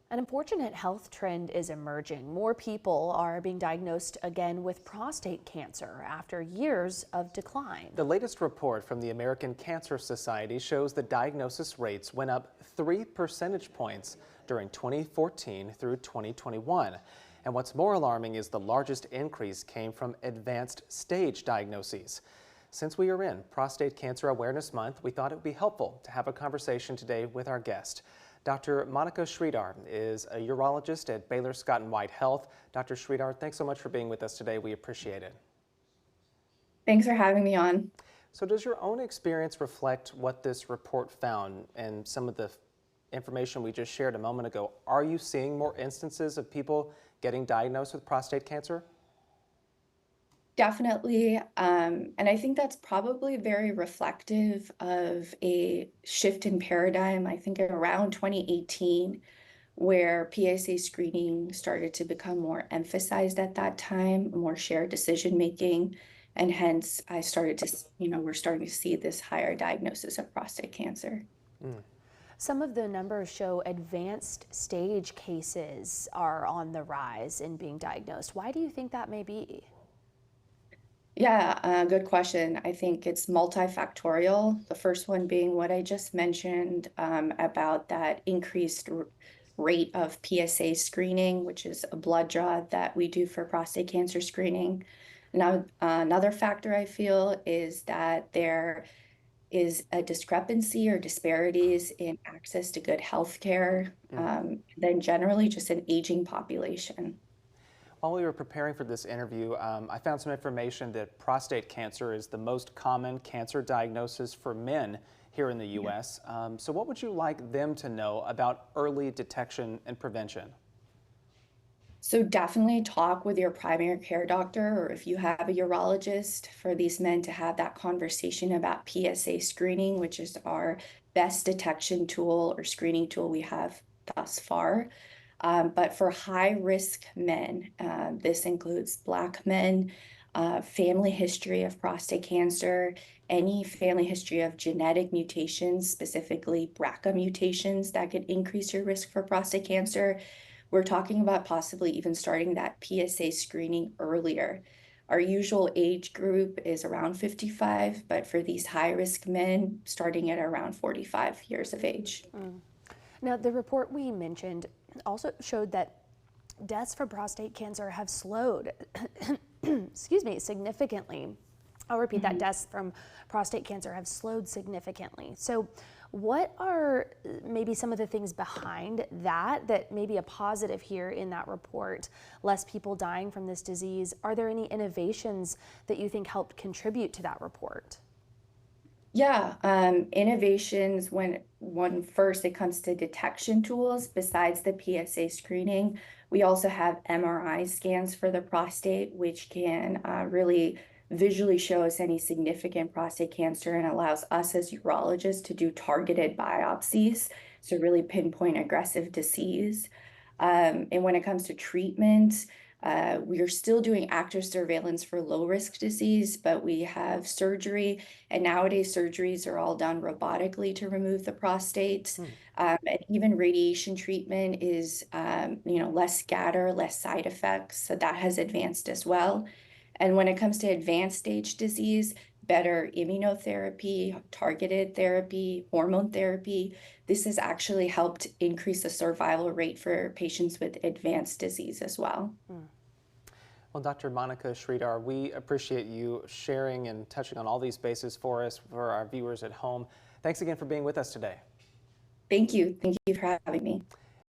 An unfortunate health trend is emerging. More people are being diagnosed again with prostate cancer after years of decline. The latest report from the American Cancer Society shows the diagnosis rates went up 3 percentage points during 2014 through 2021. And what's more alarming is the largest increase came from advanced stage diagnoses. Since we are in Prostate Cancer Awareness Month, we thought it would be helpful to have a conversation today with our guest. Dr. Monica Sridhar is a urologist at Baylor Scott & White Health. Dr. Sridhar, thanks so much for being with us today. We appreciate it. Thanks for having me on. So does your own experience reflect what this report found and some of the information we just shared a moment ago? Are you seeing more instances of people getting diagnosed with prostate cancer? Definitely. And I think that's probably very reflective of a shift in paradigm, I think around 2018, where PSA screening started to become more emphasized at that time, more shared decision making. And hence I started to, we're starting to see this higher diagnosis of prostate cancer. Some of the numbers show advanced stage cases are on the rise in being diagnosed. Why do you think that may be? Yeah, good question. I think it's multifactorial. The first one being what I just mentioned about that increased rate of PSA screening, which is a blood draw that we do for prostate cancer screening. Now, another factor I feel is that there is a discrepancy or disparities in access to good health care, then generally just an aging population. While we were preparing for this interview, I found some information that prostate cancer is the most common cancer diagnosis for men here in the U.S. So what would you like them to know about early detection and prevention? So definitely talk with your primary care doctor, or if you have a urologist, for these men to have that conversation about PSA screening, which is our best detection tool or screening tool we have thus far. But for high-risk men, this includes Black men, family history of prostate cancer, any family history of genetic mutations, specifically BRCA mutations that could increase your risk for prostate cancer. We're talking about possibly even starting that PSA screening earlier. Our usual age group is around 55, but for these high-risk men, starting at around 45 years of age. Now, the report we mentioned also showed that deaths from prostate cancer have slowed, excuse me, significantly. I'll repeat that, deaths from prostate cancer have slowed significantly. So what are maybe some of the things behind that may be a positive here in that report? Less people dying from this disease. Are there any innovations that you think helped contribute to that report? Yeah, innovations when first it comes to detection tools, besides the PSA screening, we also have MRI scans for the prostate, which can really visually show us any significant prostate cancer and allows us as urologists to do targeted biopsies, so really pinpoint aggressive disease. And when it comes to treatment, we are still doing active surveillance for low-risk disease, but we have surgery, and nowadays surgeries are all done robotically to remove the prostate. And even radiation treatment is, less scatter, less side effects, so that has advanced as well. And when it comes to advanced stage disease, better immunotherapy, targeted therapy, hormone therapy, this has actually helped increase the survival rate for patients with advanced disease as well. Well, Dr. Monica Sridhar, we appreciate you sharing and touching on all these bases for us, for our viewers at home. Thanks again for being with us today. Thank you. Thank you for having me.